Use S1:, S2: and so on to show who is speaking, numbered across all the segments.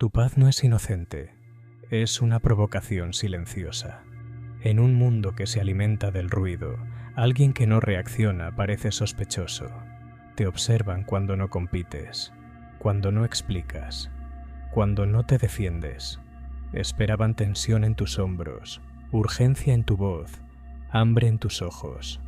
S1: Tu paz no es inocente, es una provocación silenciosa. En un mundo que se alimenta del ruido, alguien que no reacciona parece sospechoso. Te observan cuando no compites, cuando no explicas, cuando no te defiendes. Esperaban tensión en tus hombros, urgencia en tu voz, hambre en tus ojos.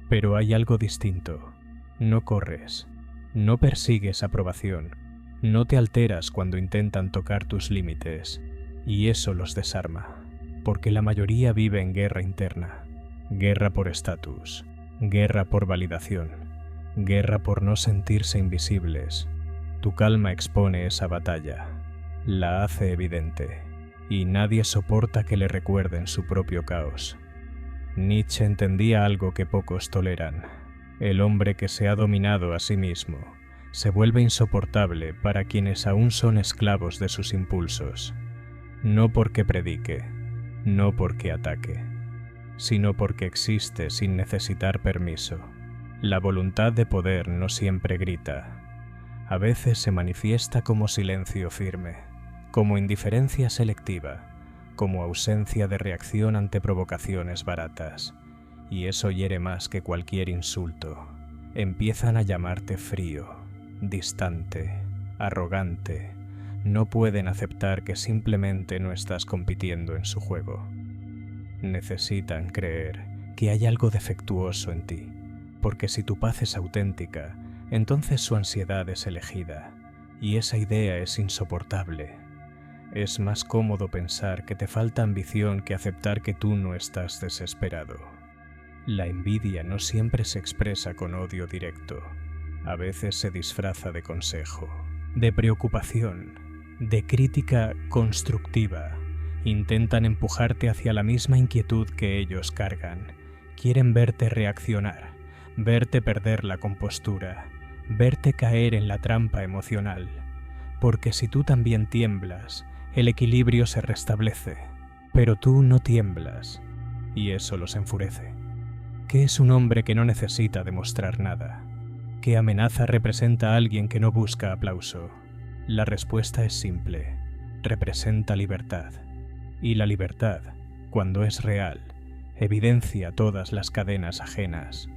S1: Pero hay algo distinto. No corres, no persigues aprobación, no te alteras cuando intentan tocar tus límites, y eso los desarma, porque la mayoría vive en guerra interna, guerra por estatus, guerra por validación, guerra por no sentirse invisibles. Tu calma expone esa batalla, la hace evidente, y nadie soporta que le recuerden su propio caos. Nietzsche entendía algo que pocos toleran. El hombre que se ha dominado a sí mismo se vuelve insoportable para quienes aún son esclavos de sus impulsos, no porque predique, no porque ataque, sino porque existe sin necesitar permiso. La voluntad de poder no siempre grita. A veces se manifiesta como silencio firme, como indiferencia selectiva, como ausencia de reacción ante provocaciones baratas. Y eso hiere más que cualquier insulto. Empiezan a llamarte frío, distante, arrogante. No pueden aceptar que simplemente no estás compitiendo en su juego. Necesitan creer que hay algo defectuoso en ti, porque si tu paz es auténtica, entonces su ansiedad es elegida, y esa idea es insoportable. Es más cómodo pensar que te falta ambición que aceptar que tú no estás desesperado. La envidia no siempre se expresa con odio directo. A veces se disfraza de consejo, de preocupación, de crítica constructiva. Intentan empujarte hacia la misma inquietud que ellos cargan. Quieren verte reaccionar, verte perder la compostura, verte caer en la trampa emocional. Porque si tú también tiemblas, el equilibrio se restablece. Pero tú no tiemblas, y eso los enfurece. ¿Qué es un hombre que no necesita demostrar nada? ¿Qué amenaza representa a alguien que no busca aplauso? La respuesta es simple. Representa libertad. Y la libertad, cuando es real, evidencia todas las cadenas ajenas.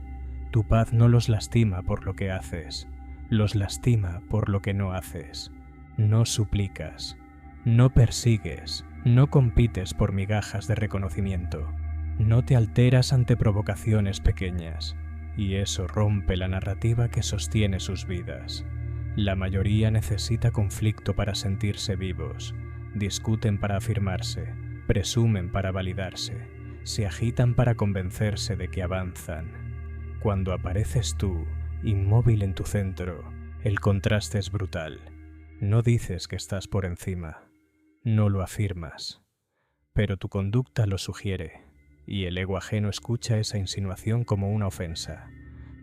S1: Tu paz no los lastima por lo que haces, los lastima por lo que no haces. No suplicas, no persigues, no compites por migajas de reconocimiento. No te alteras ante provocaciones pequeñas, y eso rompe la narrativa que sostiene sus vidas. La mayoría necesita conflicto para sentirse vivos, discuten para afirmarse, presumen para validarse, se agitan para convencerse de que avanzan. Cuando apareces tú, inmóvil en tu centro, el contraste es brutal. No dices que estás por encima, no lo afirmas, pero tu conducta lo sugiere. Y el ego ajeno escucha esa insinuación como una ofensa.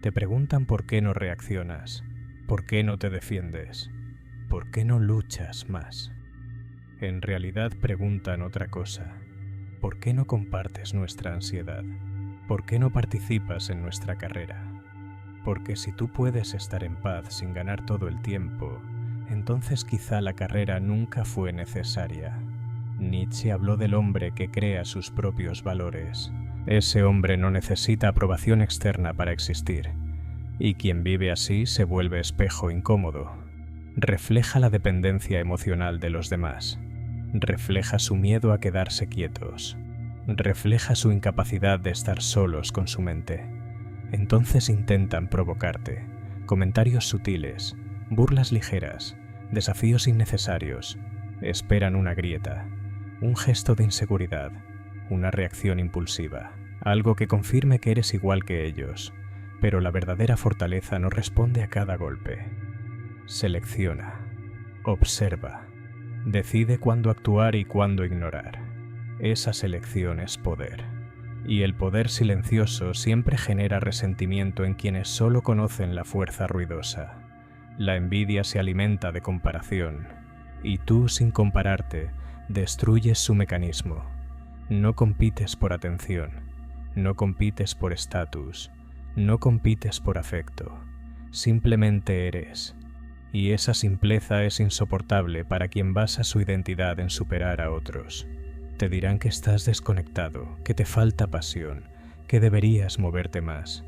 S1: Te preguntan por qué no reaccionas, por qué no te defiendes, por qué no luchas más. En realidad preguntan otra cosa. ¿Por qué no compartes nuestra ansiedad? ¿Por qué no participas en nuestra carrera? Porque si tú puedes estar en paz sin ganar todo el tiempo, entonces quizá la carrera nunca fue necesaria. Nietzsche habló del hombre que crea sus propios valores. Ese hombre no necesita aprobación externa para existir, y quien vive así se vuelve espejo incómodo. Refleja la dependencia emocional de los demás, refleja su miedo a quedarse quietos, refleja su incapacidad de estar solos con su mente. Entonces intentan provocarte, comentarios sutiles, burlas ligeras, desafíos innecesarios, esperan una grieta. Un gesto de inseguridad, una reacción impulsiva, algo que confirme que eres igual que ellos, pero la verdadera fortaleza no responde a cada golpe. Selecciona, observa, decide cuándo actuar y cuándo ignorar. Esa selección es poder, y el poder silencioso siempre genera resentimiento en quienes solo conocen la fuerza ruidosa. La envidia se alimenta de comparación, y tú, sin compararte, destruyes su mecanismo. No compites por atención, no compites por estatus, no compites por afecto. Simplemente eres. y esa simpleza es insoportable para quien basa su identidad en superar a otros. Te dirán que estás desconectado, que te falta pasión, que deberías moverte más.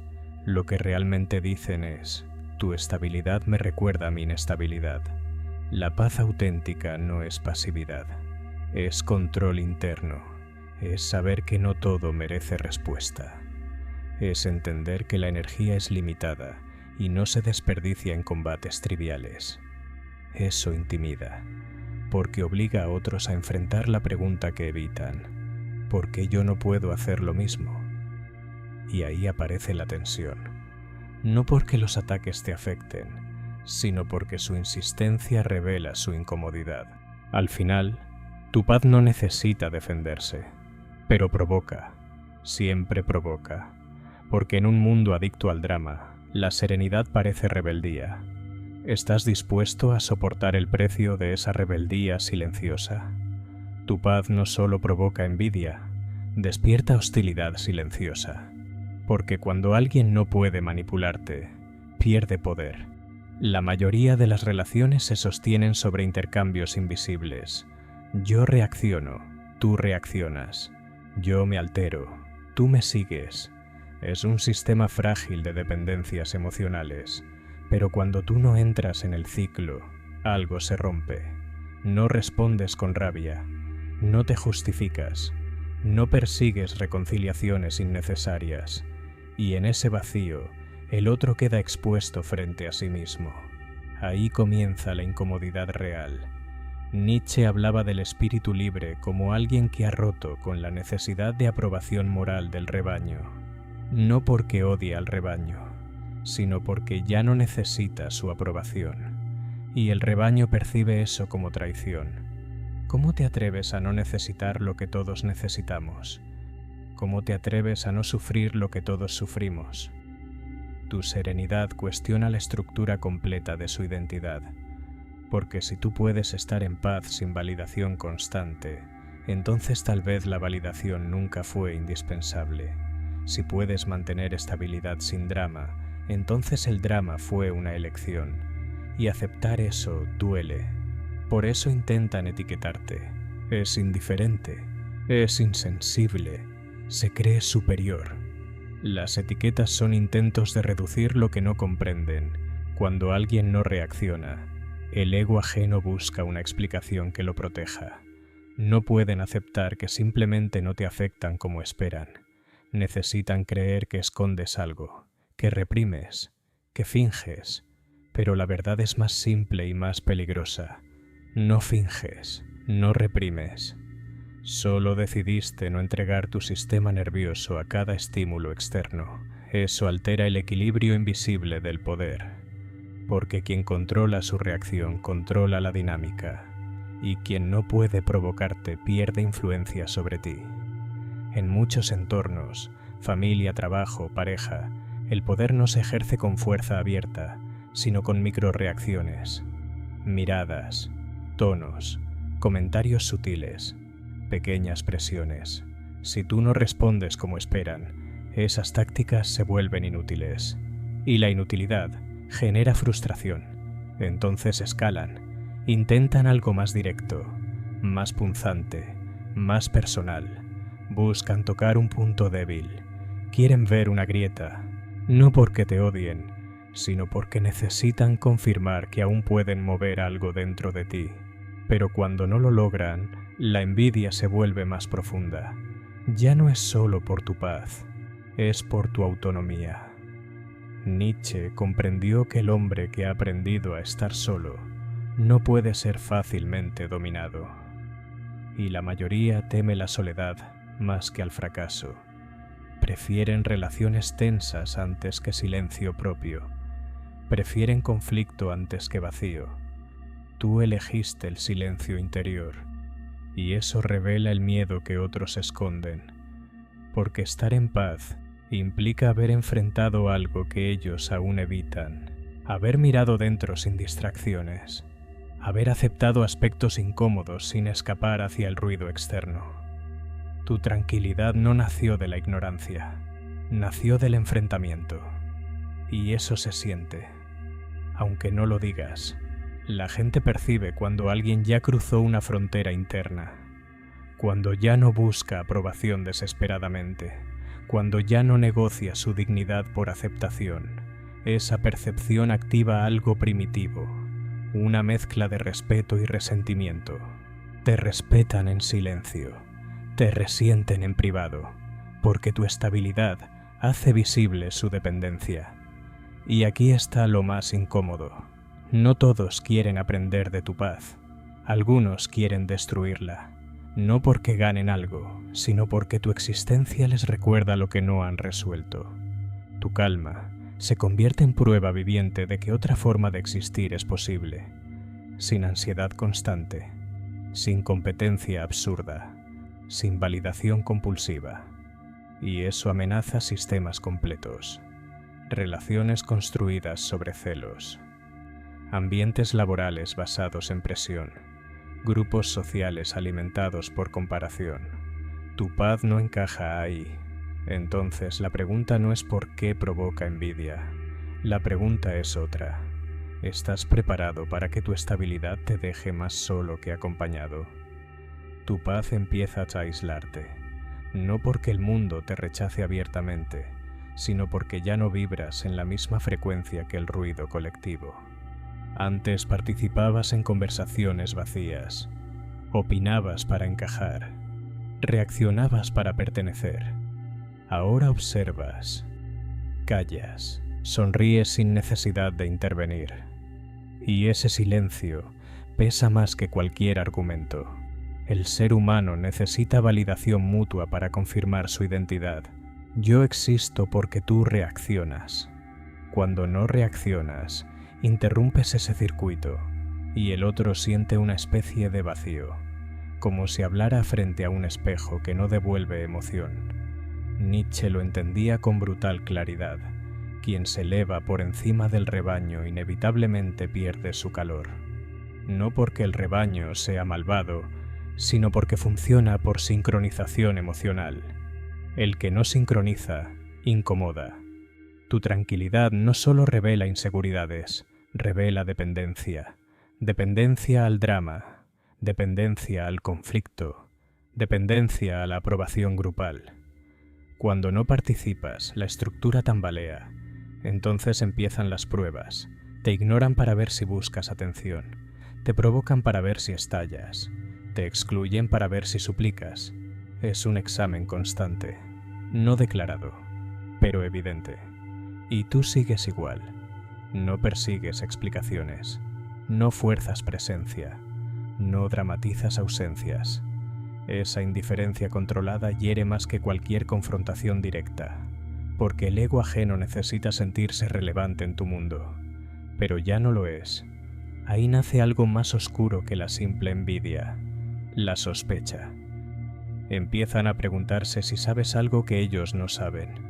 S1: Lo que realmente dicen es: tu estabilidad me recuerda a mi inestabilidad. La paz auténtica no es pasividad, es control interno, es saber que no todo merece respuesta. Es entender que la energía es limitada y no se desperdicia en combates triviales. Eso intimida, porque obliga a otros a enfrentar la pregunta que evitan: ¿por qué yo no puedo hacer lo mismo? Y ahí aparece la tensión, no porque los ataques te afecten, sino porque su insistencia revela su incomodidad. Al final, tu paz no necesita defenderse, pero provoca, siempre provoca, porque en un mundo adicto al drama, la serenidad parece rebeldía. ¿Estás dispuesto a soportar el precio de esa rebeldía silenciosa? Tu paz no solo provoca envidia, despierta hostilidad silenciosa, porque cuando alguien no puede manipularte, pierde poder. La mayoría de las relaciones se sostienen sobre intercambios invisibles. Yo reacciono, tú reaccionas. Yo me altero, tú me sigues. Es un sistema frágil de dependencias emocionales, pero cuando tú no entras en el ciclo, algo se rompe. No respondes con rabia, no te justificas, no persigues reconciliaciones innecesarias, y en ese vacío, el otro queda expuesto frente a sí mismo. Ahí comienza la incomodidad real. Nietzsche hablaba del espíritu libre como alguien que ha roto con la necesidad de aprobación moral del rebaño. No porque odia al rebaño, sino porque ya no necesita su aprobación. Y el rebaño percibe eso como traición. ¿Cómo te atreves a no necesitar lo que todos necesitamos? ¿Cómo te atreves a no sufrir lo que todos sufrimos? Tu serenidad cuestiona la estructura completa de su identidad, porque si tú puedes estar en paz sin validación constante, entonces tal vez la validación nunca fue indispensable. Si puedes mantener estabilidad sin drama, entonces el drama fue una elección, y aceptar eso duele. Por eso intentan etiquetarte. Es indiferente, es insensible, se cree superior. Las etiquetas son intentos de reducir lo que no comprenden. Cuando alguien no reacciona, el ego ajeno busca una explicación que lo proteja. No pueden aceptar que simplemente no te afectan como esperan. Necesitan creer que escondes algo, que reprimes, que finges, pero la verdad es más simple y más peligrosa. No finges, no reprimes. Solo decidiste no entregar tu sistema nervioso a cada estímulo externo. Eso altera el equilibrio invisible del poder, porque quien controla su reacción controla la dinámica, y quien no puede provocarte pierde influencia sobre ti. En muchos entornos, familia, trabajo, pareja, el poder no se ejerce con fuerza abierta, sino con microreacciones, miradas, tonos, comentarios sutiles, pequeñas presiones. Si tú no respondes como esperan, esas tácticas se vuelven inútiles, y la inutilidad genera frustración. Entonces escalan, intentan algo más directo, más punzante, más personal. Buscan tocar un punto débil, quieren ver una grieta, no porque te odien, sino porque necesitan confirmar que aún pueden mover algo dentro de ti. Pero cuando no lo logran, la envidia se vuelve más profunda. Ya no es solo por tu paz, es por tu autonomía. Nietzsche comprendió que el hombre que ha aprendido a estar solo no puede ser fácilmente dominado. Y la mayoría teme la soledad más que al fracaso. Prefieren relaciones tensas antes que silencio propio. Prefieren conflicto antes que vacío. Tú elegiste el silencio interior, y eso revela el miedo que otros esconden, porque estar en paz implica haber enfrentado algo que ellos aún evitan, haber mirado dentro sin distracciones, haber aceptado aspectos incómodos sin escapar hacia el ruido externo. Tu tranquilidad no nació de la ignorancia, nació del enfrentamiento. Y eso se siente. Aunque no lo digas, La gente percibe cuando alguien ya cruzó una frontera interna, cuando ya no busca aprobación desesperadamente, cuando ya no negocia su dignidad por aceptación. Esa percepción activa algo primitivo, una mezcla de respeto y resentimiento. Te respetan en silencio, te resienten en privado, porque tu estabilidad hace visible su dependencia. Y aquí está lo más incómodo. No todos quieren aprender de tu paz, algunos quieren destruirla. No porque ganen algo, sino porque tu existencia les recuerda lo que no han resuelto. Tu calma se convierte en prueba viviente de que otra forma de existir es posible, sin ansiedad constante, sin competencia absurda, sin validación compulsiva. Y eso amenaza sistemas completos, relaciones construidas sobre celos, ambientes laborales basados en presión, grupos sociales alimentados por comparación. Tu paz no encaja ahí. Entonces la pregunta no es por qué provoca envidia. La pregunta es otra. ¿Estás preparado para que tu estabilidad te deje más solo que acompañado? Tu paz empieza a aislarte, no porque el mundo te rechace abiertamente, sino porque ya no vibras en la misma frecuencia que el ruido colectivo. Antes participabas en conversaciones vacías, opinabas para encajar, reaccionabas para pertenecer. Ahora observas, callas, sonríes sin necesidad de intervenir. Y ese silencio pesa más que cualquier argumento. El ser humano necesita validación mutua para confirmar su identidad. Yo existo porque tú reaccionas. Cuando no reaccionas, interrumpes ese circuito y el otro siente una especie de vacío, como si hablara frente a un espejo que no devuelve emoción. Nietzsche lo entendía con brutal claridad. Quien se eleva por encima del rebaño inevitablemente pierde su calor. No porque el rebaño sea malvado, sino porque funciona por sincronización emocional. El que no sincroniza, incomoda. Tu tranquilidad no solo revela inseguridades, revela dependencia. Dependencia al drama, dependencia al conflicto, dependencia a la aprobación grupal. Cuando no participas, la estructura tambalea. Entonces empiezan las pruebas. Te ignoran para ver si buscas atención. Te provocan para ver si estallas. Te excluyen para ver si suplicas. Es un examen constante, no declarado, pero evidente. Y tú sigues igual. No persigues explicaciones. No fuerzas presencia. No dramatizas ausencias. Esa indiferencia controlada hiere más que cualquier confrontación directa, porque el ego ajeno necesita sentirse relevante en tu mundo, pero ya no lo es. Ahí nace algo más oscuro que la simple envidia, la sospecha. Empiezan a preguntarse si sabes algo que ellos no saben,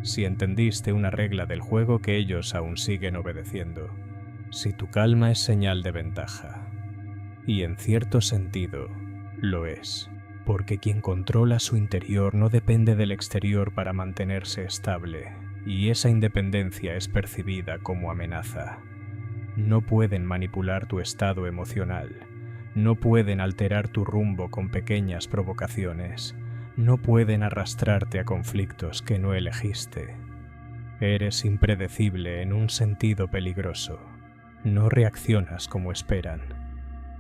S1: si entendiste una regla del juego que ellos aún siguen obedeciendo, si tu calma es señal de ventaja. Y en cierto sentido, lo es. Porque quien controla su interior no depende del exterior para mantenerse estable, y esa independencia es percibida como amenaza. No pueden manipular tu estado emocional, no pueden alterar tu rumbo con pequeñas provocaciones, no pueden arrastrarte a conflictos que no elegiste. Eres impredecible en un sentido peligroso, no reaccionas como esperan.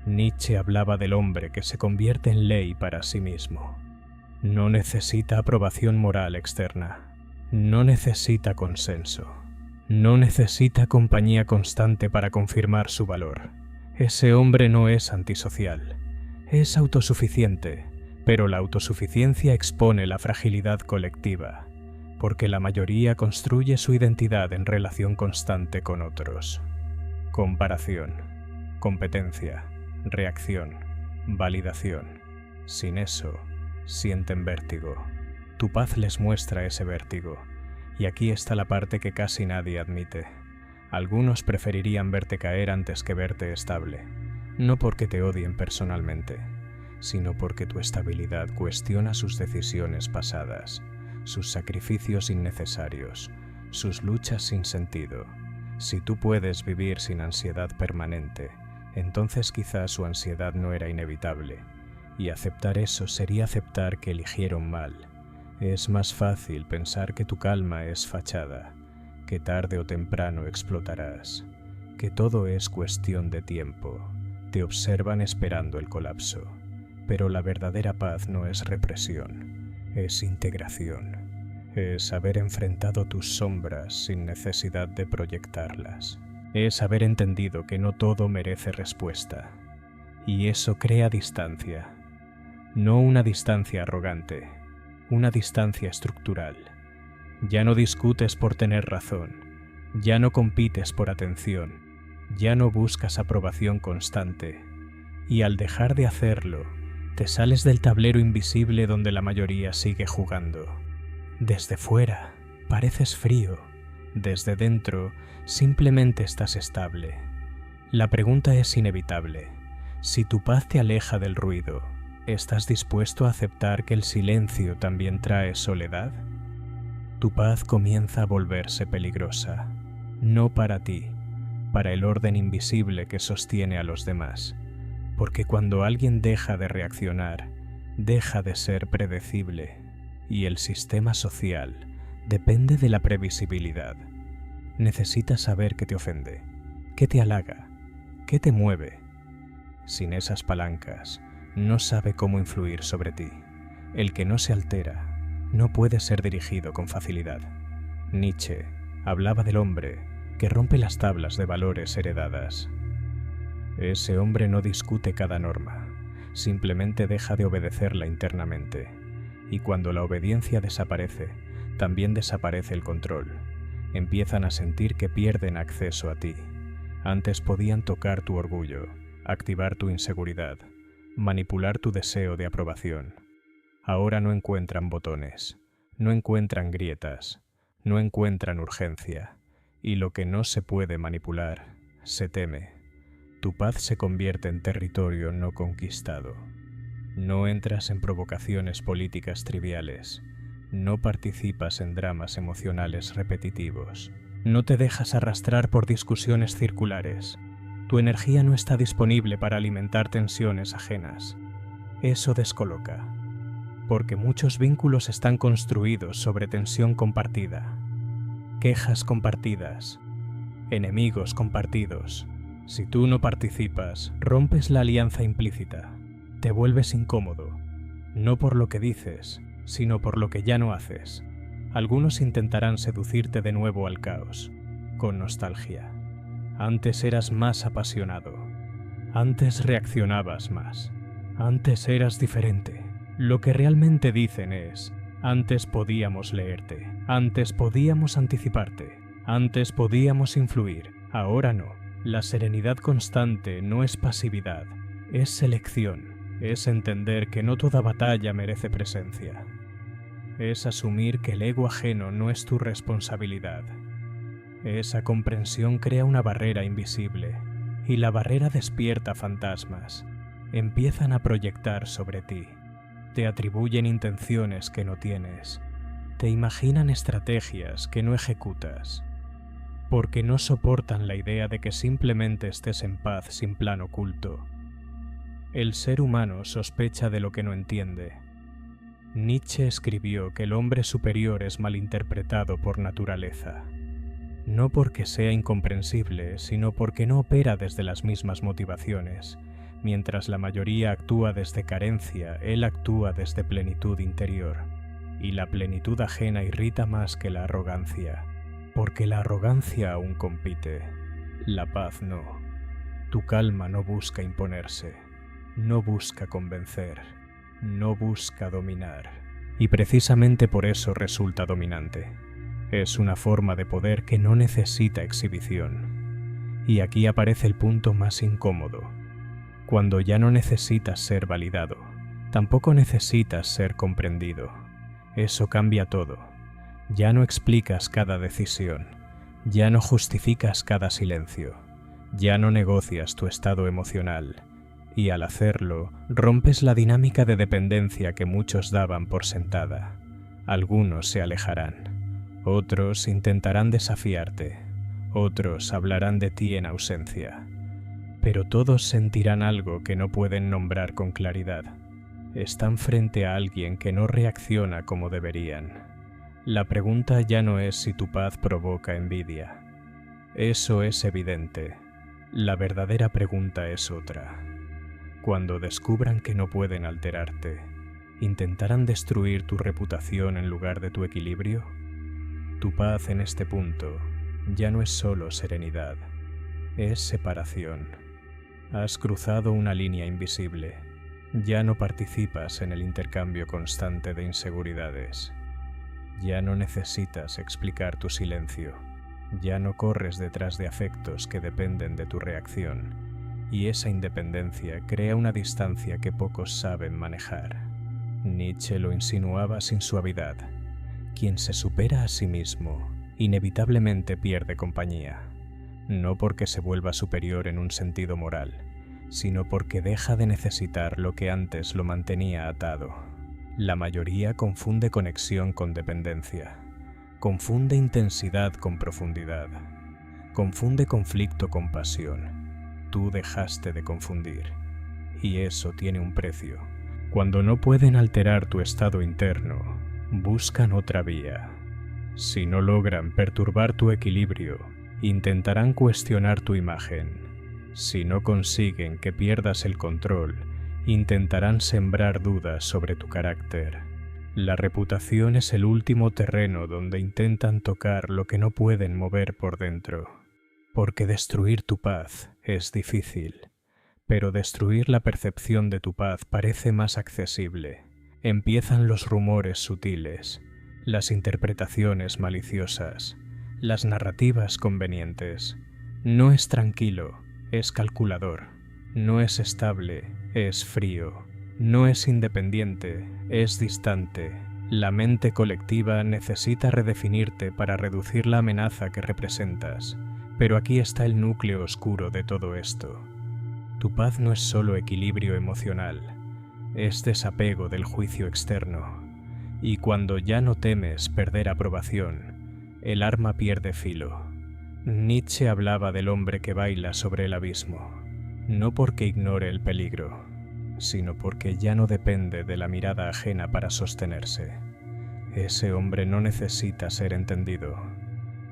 S1: Nietzsche hablaba del hombre que se convierte en ley para sí mismo. No necesita aprobación moral externa. No necesita consenso. No necesita compañía constante para confirmar su valor. Ese hombre no es antisocial. Es autosuficiente, pero la autosuficiencia expone la fragilidad colectiva, porque la mayoría construye su identidad en relación constante con otros. Comparación, competencia, reacción, validación. Sin eso, sienten vértigo. Tu paz les muestra ese vértigo, y aquí está la parte que casi nadie admite. Algunos preferirían verte caer antes que verte estable, no porque te odien personalmente, sino porque tu estabilidad cuestiona sus decisiones pasadas, sus sacrificios innecesarios, sus luchas sin sentido. Si tú puedes vivir sin ansiedad permanente, entonces quizás su ansiedad no era inevitable, y aceptar eso sería aceptar que eligieron mal. Es más fácil pensar que tu calma es fachada, que tarde o temprano explotarás, que todo es cuestión de tiempo. Te observan esperando el colapso, pero la verdadera paz no es represión, es integración, es haber enfrentado tus sombras sin necesidad de proyectarlas, es haber entendido que no todo merece respuesta, y eso crea distancia, no una distancia arrogante, una distancia estructural. Ya no discutes por tener razón, ya no compites por atención, ya no buscas aprobación constante, y al dejar de hacerlo, te sales del tablero invisible donde la mayoría sigue jugando. Desde fuera, pareces frío, desde dentro, simplemente estás estable. La pregunta es inevitable. Si tu paz te aleja del ruido, ¿estás dispuesto a aceptar que el silencio también trae soledad? Tu paz comienza a volverse peligrosa, no para ti, para el orden invisible que sostiene a los demás, porque cuando alguien deja de reaccionar, deja de ser predecible, y el sistema social depende de la previsibilidad. Necesitas saber qué te ofende, qué te halaga, qué te mueve. Sin esas palancas, no sabe cómo influir sobre ti. El que no se altera no puede ser dirigido con facilidad. Nietzsche hablaba del hombre que rompe las tablas de valores heredadas. Ese hombre no discute cada norma, simplemente deja de obedecerla internamente. Y cuando la obediencia desaparece, también desaparece el control. Empiezan a sentir que pierden acceso a ti. Antes podían tocar tu orgullo, activar tu inseguridad, manipular tu deseo de aprobación. Ahora no encuentran botones, no encuentran grietas, no encuentran urgencia, y lo que no se puede manipular, se teme. Tu paz se convierte en territorio no conquistado. No entras en provocaciones políticas triviales, no participas en dramas emocionales repetitivos, no te dejas arrastrar por discusiones circulares. Tu energía no está disponible para alimentar tensiones ajenas. Eso descoloca, porque muchos vínculos están construidos sobre tensión compartida, quejas compartidas, enemigos compartidos. Si tú no participas, rompes la alianza implícita, te vuelves incómodo, no por lo que dices, sino por lo que ya no haces. Algunos intentarán seducirte de nuevo al caos, con nostalgia. Antes eras más apasionado, antes reaccionabas más, antes eras diferente. Lo que realmente dicen es, antes podíamos leerte, antes podíamos anticiparte, antes podíamos influir, ahora no. La serenidad constante no es pasividad, es selección, es entender que no toda batalla merece presencia. Es asumir que el ego ajeno no es tu responsabilidad. Esa comprensión crea una barrera invisible, y la barrera despierta fantasmas. Empiezan a proyectar sobre ti. Te atribuyen intenciones que no tienes. Te imaginan estrategias que no ejecutas. Porque no soportan la idea de que simplemente estés en paz sin plan oculto. El ser humano sospecha de lo que no entiende. Nietzsche escribió que el hombre superior es malinterpretado por naturaleza. No porque sea incomprensible, sino porque no opera desde las mismas motivaciones. Mientras la mayoría actúa desde carencia, él actúa desde plenitud interior. Y la plenitud ajena irrita más que la arrogancia. Porque la arrogancia aún compite, la paz no. Tu calma no busca imponerse, no busca convencer, no busca dominar. Y precisamente por eso resulta dominante. Es una forma de poder que no necesita exhibición. Y aquí aparece el punto más incómodo. Cuando ya no necesitas ser validado, tampoco necesitas ser comprendido. Eso cambia todo. Ya no explicas cada decisión, ya no justificas cada silencio, ya no negocias tu estado emocional, y al hacerlo, rompes la dinámica de dependencia que muchos daban por sentada. Algunos se alejarán, otros intentarán desafiarte, otros hablarán de ti en ausencia. pero todos sentirán algo que no pueden nombrar con claridad. Están frente a alguien que no reacciona como deberían. La pregunta ya no es si tu paz provoca envidia. Eso es evidente. La verdadera pregunta es otra. Cuando descubran que no pueden alterarte, ¿intentarán destruir tu reputación en lugar de tu equilibrio? Tu paz en este punto ya no es solo serenidad, es separación. Has cruzado una línea invisible. Ya no participas en el intercambio constante de inseguridades. Ya no necesitas explicar tu silencio. Ya no corres detrás de afectos que dependen de tu reacción. Y esa independencia crea una distancia que pocos saben manejar. Nietzsche lo insinuaba sin suavidad. Quien se supera a sí mismo, inevitablemente pierde compañía. No porque se vuelva superior en un sentido moral, sino porque deja de necesitar lo que antes lo mantenía atado. La mayoría confunde conexión con dependencia, confunde intensidad con profundidad, confunde conflicto con pasión. Tú dejaste de confundir, y eso tiene un precio. Cuando no pueden alterar tu estado interno, buscan otra vía. Si no logran perturbar tu equilibrio, intentarán cuestionar tu imagen. Si no consiguen que pierdas el control, intentarán sembrar dudas sobre tu carácter. La reputación es el último terreno donde intentan tocar lo que no pueden mover por dentro. Porque destruir tu paz es difícil, pero destruir la percepción de tu paz parece más accesible. Empiezan los rumores sutiles, las interpretaciones maliciosas, las narrativas convenientes. No es tranquilo, es calculador. No es estable, es frío. No es independiente, es distante. La mente colectiva necesita redefinirte para reducir la amenaza que representas. Pero aquí está el núcleo oscuro de todo esto. Tu paz no es solo equilibrio emocional, es desapego del juicio externo. Y cuando ya no temes perder aprobación, el arma pierde filo. Nietzsche hablaba del hombre que baila sobre el abismo, no porque ignore el peligro, sino porque ya no depende de la mirada ajena para sostenerse. Ese hombre no necesita ser entendido,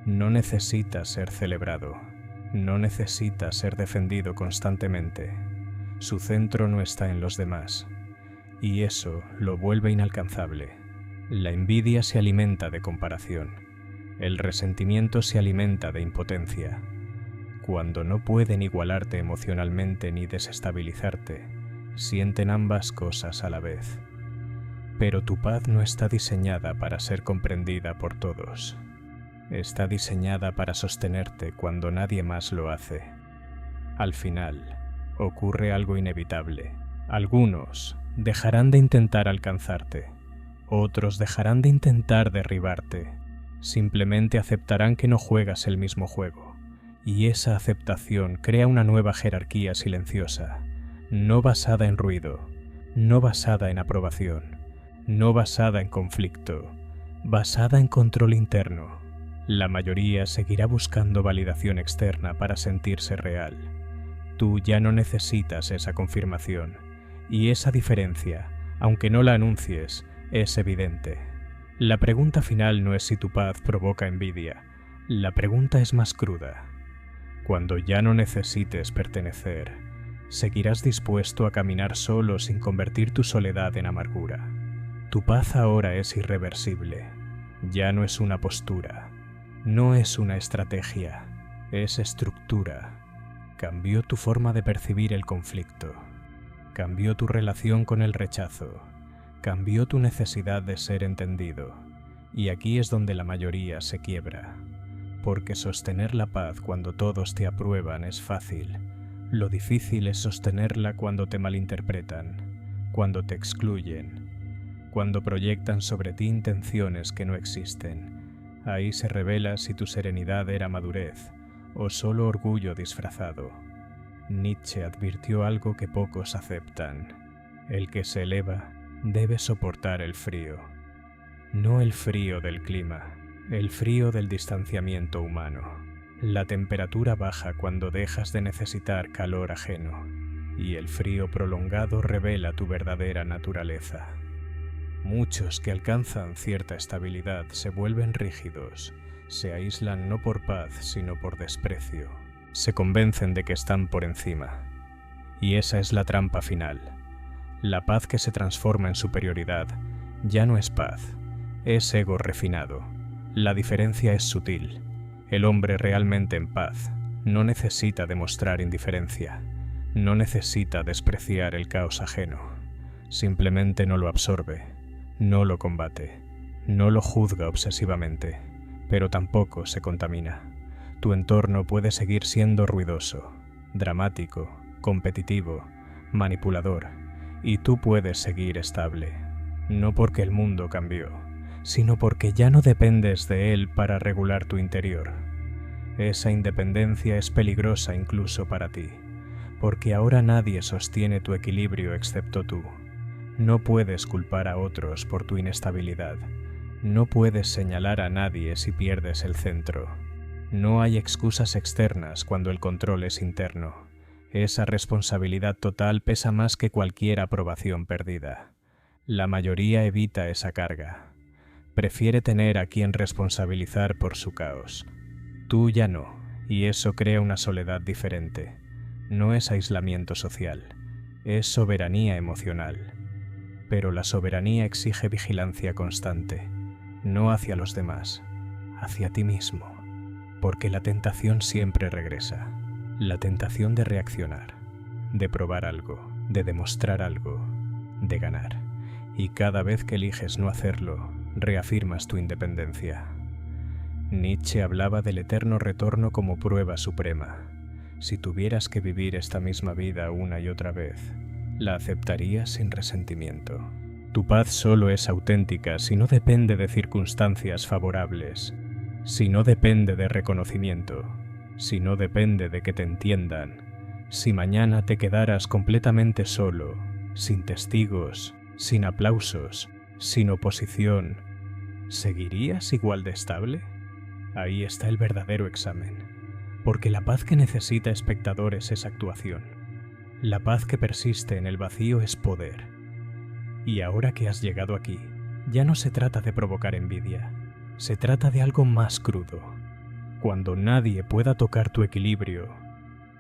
S1: no necesita ser celebrado, no necesita ser defendido constantemente. Su centro no está en los demás, y eso lo vuelve inalcanzable. La envidia se alimenta de comparación. El resentimiento se alimenta de impotencia. Cuando no pueden igualarte emocionalmente ni desestabilizarte, sienten ambas cosas a la vez. Pero tu paz no está diseñada para ser comprendida por todos. Está diseñada para sostenerte cuando nadie más lo hace. Al final, ocurre algo inevitable. Algunos dejarán de intentar alcanzarte. Otros dejarán de intentar derribarte. Simplemente aceptarán que no juegas el mismo juego, y esa aceptación crea una nueva jerarquía silenciosa, no basada en ruido, no basada en aprobación, no basada en conflicto, basada en control interno. La mayoría seguirá buscando validación externa para sentirse real. Tú ya no necesitas esa confirmación, y esa diferencia, aunque no la anuncies, es evidente. La pregunta final no es si tu paz provoca envidia. La pregunta es más cruda. Cuando ya no necesites pertenecer, ¿seguirás dispuesto a caminar solo sin convertir tu soledad en amargura? Tu paz ahora es irreversible. Ya no es una postura. No es una estrategia. Es estructura. Cambió tu forma de percibir el conflicto. Cambió tu relación con el rechazo. Cambió tu necesidad de ser entendido, y aquí es donde la mayoría se quiebra, porque sostener la paz cuando todos te aprueban es fácil. Lo difícil es sostenerla cuando te malinterpretan, cuando te excluyen, cuando proyectan sobre ti intenciones que no existen. Ahí se revela si tu serenidad era madurez o solo orgullo disfrazado. Nietzsche advirtió algo que pocos aceptan: el que se eleva debe soportar el frío. No el frío del clima, el frío del distanciamiento humano. La temperatura baja cuando dejas de necesitar calor ajeno, y el frío prolongado revela tu verdadera naturaleza. Muchos que alcanzan cierta estabilidad se vuelven rígidos, se aíslan no por paz sino por desprecio, se convencen de que están por encima. Y esa es la trampa final. La paz que se transforma en superioridad ya no es paz, es ego refinado. La diferencia es sutil. El hombre realmente en paz no necesita demostrar indiferencia, no necesita despreciar el caos ajeno, simplemente no lo absorbe, no lo combate, no lo juzga obsesivamente, pero tampoco se contamina. Tu entorno puede seguir siendo ruidoso, dramático, competitivo, manipulador, y tú puedes seguir estable, no porque el mundo cambió, sino porque ya no dependes de él para regular tu interior. Esa independencia es peligrosa incluso para ti, porque ahora nadie sostiene tu equilibrio excepto tú. No puedes culpar a otros por tu inestabilidad. No puedes señalar a nadie si pierdes el centro. No hay excusas externas cuando el control es interno. Esa responsabilidad total pesa más que cualquier aprobación perdida. La mayoría evita esa carga. Prefiere tener a quien responsabilizar por su caos. Tú ya no, y eso crea una soledad diferente. No es aislamiento social, es soberanía emocional. Pero la soberanía exige vigilancia constante, no hacia los demás, hacia ti mismo, porque la tentación siempre regresa. La tentación de reaccionar, de probar algo, de demostrar algo, de ganar. Y cada vez que eliges no hacerlo, reafirmas tu independencia. Nietzsche hablaba del eterno retorno como prueba suprema. Si tuvieras que vivir esta misma vida una y otra vez, la aceptarías sin resentimiento. Tu paz solo es auténtica si no depende de circunstancias favorables, si no depende de reconocimiento, si no depende de que te entiendan, si mañana te quedaras completamente solo, sin testigos, sin aplausos, sin oposición, ¿seguirías igual de estable? Ahí está el verdadero examen, porque la paz que necesita espectadores es actuación. La paz que persiste en el vacío es poder. Y ahora que has llegado aquí, ya no se trata de provocar envidia, se trata de algo más crudo. Cuando nadie pueda tocar tu equilibrio,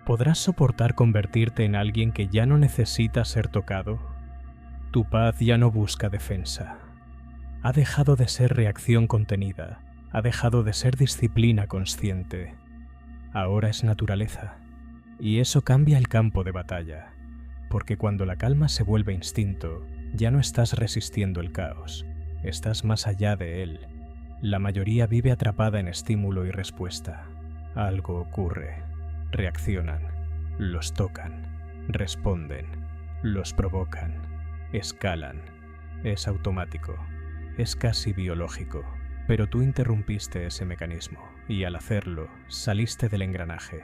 S1: ¿podrás soportar convertirte en alguien que ya no necesita ser tocado? Tu paz ya no busca defensa. Ha dejado de ser reacción contenida, ha dejado de ser disciplina consciente. Ahora es naturaleza. Y eso cambia el campo de batalla, porque cuando la calma se vuelve instinto, ya no estás resistiendo el caos, estás más allá de él. La mayoría vive atrapada en estímulo y respuesta. Algo ocurre, reaccionan, los tocan, responden, los provocan, escalan. Es automático, es casi biológico, pero tú interrumpiste ese mecanismo y al hacerlo saliste del engranaje.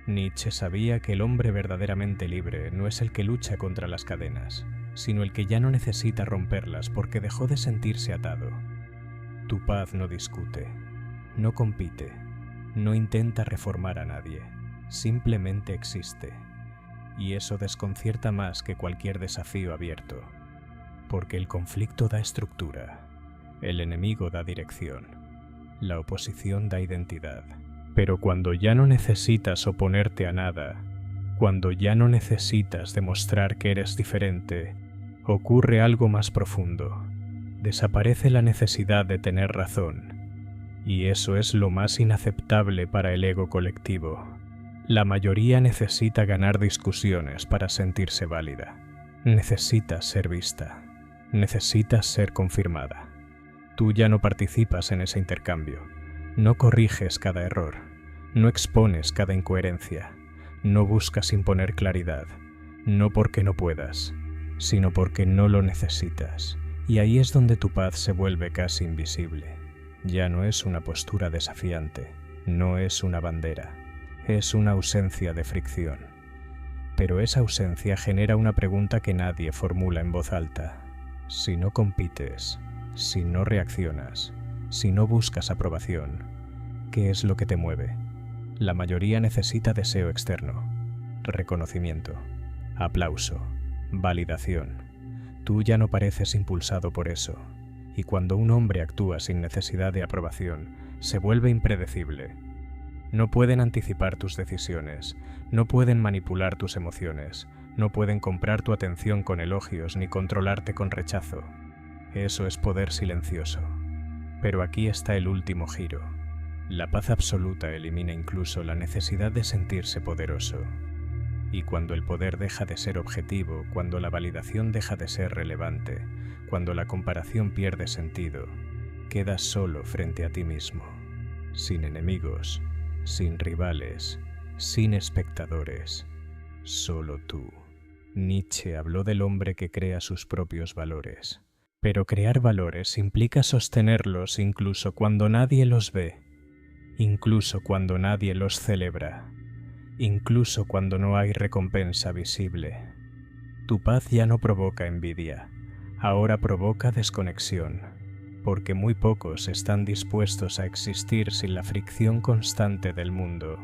S1: Nietzsche sabía que el hombre verdaderamente libre no es el que lucha contra las cadenas, sino el que ya no necesita romperlas porque dejó de sentirse atado. Tu paz no discute, no compite, no intenta reformar a nadie, simplemente existe. Y eso desconcierta más que cualquier desafío abierto, porque el conflicto da estructura, el enemigo da dirección, la oposición da identidad. Pero cuando ya no necesitas oponerte a nada, cuando ya no necesitas demostrar que eres diferente, ocurre algo más profundo. Desaparece la necesidad de tener razón, y eso es lo más inaceptable para el ego colectivo. La mayoría necesita ganar discusiones para sentirse válida. Necesitas ser vista, necesitas ser confirmada. Tú ya no participas en ese intercambio, no corriges cada error, no expones cada incoherencia, no buscas imponer claridad, no porque no puedas, sino porque no lo necesitas. Y ahí es donde tu paz se vuelve casi invisible. Ya no es una postura desafiante, no es una bandera, es una ausencia de fricción. Pero esa ausencia genera una pregunta que nadie formula en voz alta. Si no compites, si no reaccionas, si no buscas aprobación, ¿qué es lo que te mueve? La mayoría necesita deseo externo, reconocimiento, aplauso, validación. Tú ya no pareces impulsado por eso, y cuando un hombre actúa sin necesidad de aprobación, se vuelve impredecible. No pueden anticipar tus decisiones, no pueden manipular tus emociones, no pueden comprar tu atención con elogios ni controlarte con rechazo. Eso es poder silencioso. Pero aquí está el último giro. La paz absoluta elimina incluso la necesidad de sentirse poderoso. Y cuando el poder deja de ser objetivo, cuando la validación deja de ser relevante, cuando la comparación pierde sentido, quedas solo frente a ti mismo, sin enemigos, sin rivales, sin espectadores, solo tú. Nietzsche habló del hombre que crea sus propios valores. Pero crear valores implica sostenerlos incluso cuando nadie los ve, incluso cuando nadie los celebra, incluso cuando no hay recompensa visible. Tu paz ya no provoca envidia, ahora provoca desconexión, porque muy pocos están dispuestos a existir sin la fricción constante del mundo.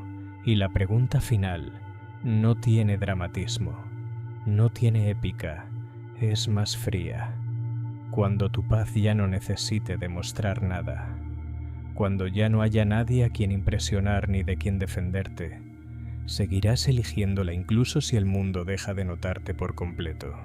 S1: Y la pregunta final no tiene dramatismo, no tiene épica, es más fría. Cuando tu paz ya no necesite demostrar nada, cuando ya no haya nadie a quien impresionar ni de quien defenderte, seguirás eligiéndola incluso si el mundo deja de notarte por completo.